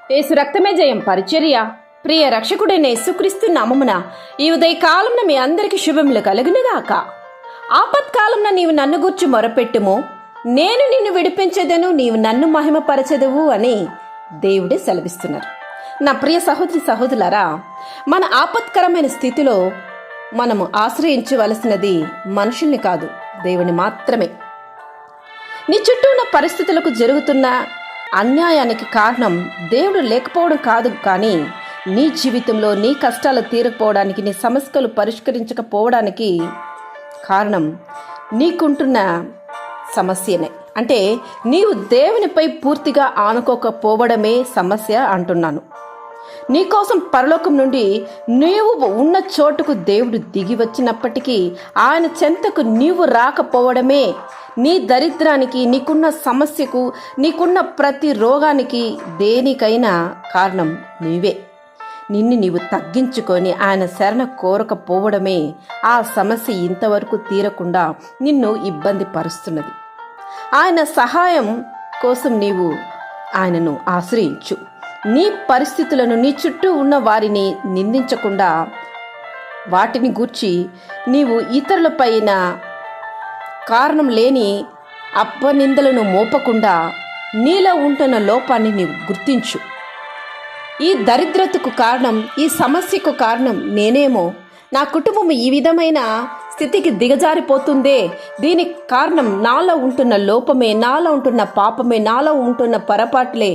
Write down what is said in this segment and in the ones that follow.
యేసు రక్తమే జయం పరిచర్య. ప్రియ రక్షకుడైన యేసుక్రీస్తు నామమున ఈ ఉదయకాలంలో మీ అందరికి శుభములు కలుగునుగాక. ఆపత్కాలంలో నీవు నన్ను గూర్చి మొరపెట్టుము, నేను నిన్ను విడిపించెదను, నీవు నన్ను మహిమపరచెదవు అని దేవుడే సెలవిస్తున్నారు. నా ప్రియ సహోదరి సహోదరులారా, మన ఆపత్కరమైన స్థితిలో మనము ఆశ్రయించవలసినది మనుషుల్ని కాదు, దేవుని మాత్రమే. నీ చుట్టూ ఉన్న పరిస్థితులకు జరుగుతున్న అన్యాయానికి కారణం దేవుడు లేకపోవడం కాదు, కానీ నీ జీవితంలో నీ కష్టాలు తీరకపోవడానికి, నీ సమస్యలు పరిష్కరించకపోవడానికి కారణం నీకుంటున్న సమస్యనే. అంటే నీవు దేవునిపై పూర్తిగా ఆనుకోకపోవడమే సమస్య అంటున్నాను. నీకోసం పరలోకం నుండి నీవు ఉన్న చోటుకు దేవుడు దిగి వచ్చినప్పటికీ ఆయన చెంతకు నీవు రాకపోవడమే నీ దరిద్రానికి, నీకున్న సమస్యకు, నీకున్న ప్రతి రోగానికి, దేనికైనా కారణం నీవే. నిన్ను నీవు తగ్గించుకొని ఆయన శరణ కోరకపోవడమే ఆ సమస్య ఇంతవరకు తీరకుండా నిన్ను ఇబ్బంది పరుస్తున్నది. ఆయన సహాయం కోసం నీవు ఆయనను ఆశ్రయించు. నీ పరిస్థితులను, నీ చుట్టూ ఉన్న వారిని నిందించకుండా, వాటిని గూర్చి నీవు ఇతరులపైన కారణం లేని అపనిందలను మోపకుండా నీలో ఉంటున్న లోపాన్ని నీవు గుర్తించు. ఈ దరిద్రతకు కారణం, ఈ సమస్యకు కారణం నేనేమో, నా కుటుంబం ఈ విధమైన స్థితికి దిగజారిపోతుందే, దీనికి కారణం నాలో ఉంటున్న లోపమే, నాలో ఉంటున్న పాపమే, నాలో ఉంటున్న పొరపాట్లే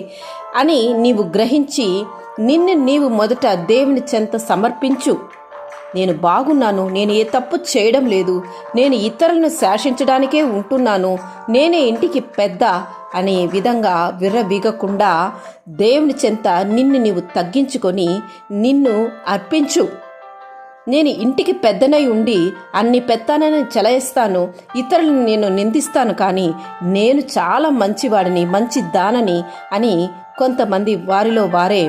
అని నీవు గ్రహించి నిన్ను నీవు మొదట దేవుని చెంత సమర్పించు. నేను బాగున్నాను, నేను ఏ తప్పు చేయడం లేదు, నేను ఇతరులను శాసించడానికే ఉంటున్నాను, నేనే ఇంటికి పెద్ద అనే విధంగా విర్రవీగకుండా దేవుని చెంత నిన్ను నీవు తగ్గించుకొని నిన్ను అర్పించు. నేను ఇంటికి పెద్దనై ఉండి అన్ని పెత్తనని చెలాయిస్తాను, ఇతరులను నేను నిందిస్తాను, కానీ నేను చాలా మంచివాడిని, మంచి దానని అని కొంతమంది వారిలో వారే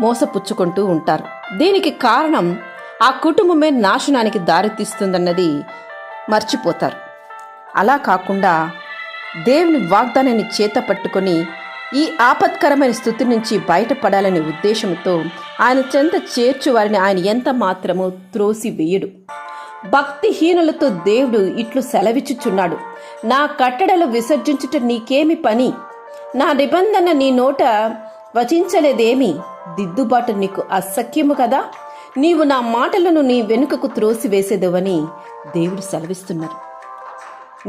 మోసపుచ్చుకుంటూ ఉంటారు. దీనికి కారణం ఆ కుటుంబమే నాశనానికి దారితీస్తుందన్నది మర్చిపోతారు. అలా కాకుండా దేవుని వాగ్దానాన్ని చేత పట్టుకొని ఈ ఆపత్కరమైన స్థితి నుంచి బయటపడాలనే ఉద్దేశంతో ఆయన చెంత చేర్చు వారిని ఆయన ఎంత మాత్రము త్రోసి వేయడు. భక్తిహీనులతో దేవుడు ఇట్లు సెలవిచ్చుచున్నాడు, నా కట్టడలు విసర్జించుట నీకేమి పని, నా నిబంధన నీ నోట వచించలేదేమి, దిద్దుబాటు నీకు అసఖ్యము కదా, నీవు నా మాటలను నీ వెనుకకు త్రోసివేసేదవని దేవుడు సెలవిస్తున్నారు.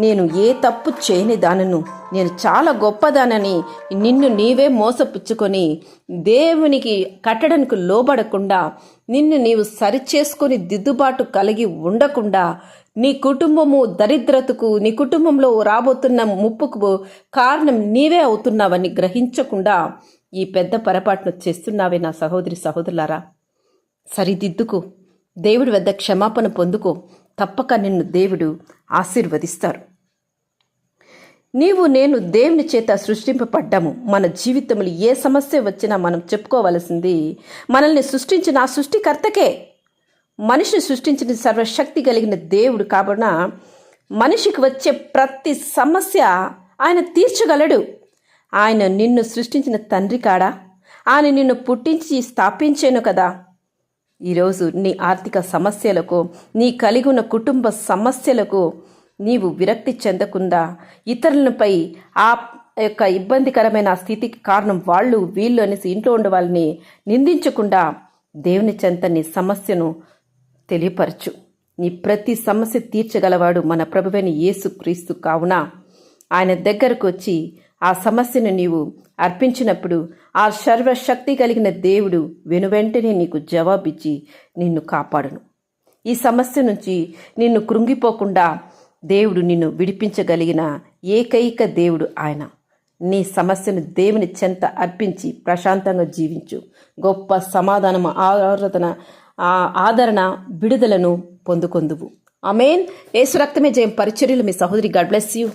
నేను ఏ తప్పు చేయని దానను, నేను చాలా గొప్పదానని నిన్ను నీవే మోసపుచ్చుకొని దేవునికి కట్టడానికి లోబడకుండా, నిన్ను నీవు సరిచేసుకొని దిద్దుబాటు కలిగి ఉండకుండా, నీ కుటుంబము దరిద్రతకు, నీ కుటుంబంలో రాబోతున్న ముప్పుకు కారణం నీవే అవుతున్నావని గ్రహించకుండా ఈ పెద్ద పొరపాటును చేస్తున్నావే నా సహోదరి సహోదరులారా. సరిదిద్దుకో, దేవుడి వద్ద క్షమాపణ పొందుకో, తప్పక నిన్ను దేవుడు ఆశీర్వదిస్తారు. నీవు నేను దేవుని చేత సృష్టింపబడ్డాము. మన జీవితంలో ఏ సమస్య వచ్చినా మనం చెప్పుకోవలసింది, మనల్ని సృష్టించిన ఆ సృష్టికర్తకే. మనిషిని సృష్టించిన సర్వశక్తి కలిగిన దేవుడు కాబట్టి మనిషికి వచ్చే ప్రతి సమస్య ఆయన తీర్చగలడు. ఆయన నిన్ను సృష్టించిన తండ్రి కాడా, ఆయన నిన్ను పుట్టించి స్థాపించాను కదా. ఈరోజు నీ ఆర్థిక సమస్యలకు, నీ కలిగి ఉన్న కుటుంబ సమస్యలకు నీవు విరక్తి చెందకుండా, ఇతరులపై ఆ యొక్క ఇబ్బందికరమైన స్థితికి కారణం వాళ్ళు వీళ్ళు అనేసి ఇంట్లో ఉండే వాళ్ళని నిందించకుండా దేవుని చెంత నీ సమస్యను తెలియపరచు. నీ ప్రతి సమస్య తీర్చగలవాడు మన ప్రభువైన యేసుక్రీస్తు. కావున ఆయన దగ్గరకు వచ్చి ఆ సమస్యను నీవు అర్పించినప్పుడు ఆ సర్వశక్తి కలిగిన దేవుడు వెనువెంటనే నీకు జవాబిచ్చి నిన్ను కాపాడును. ఈ సమస్య నుంచి నిన్ను కృంగిపోకుండా దేవుడు నిన్ను విడిపించగలిగిన ఏకైక దేవుడు ఆయన. నీ సమస్యను దేవుని చెంత అర్పించి ప్రశాంతంగా జీవించు. గొప్ప సమాధానము, ఆదరణ, విడుదలను పొందుకొందువు. ఆమేన్. యేసు రక్తమే జయం పరిచర్యలు. మీ సహోదరి. God bless you.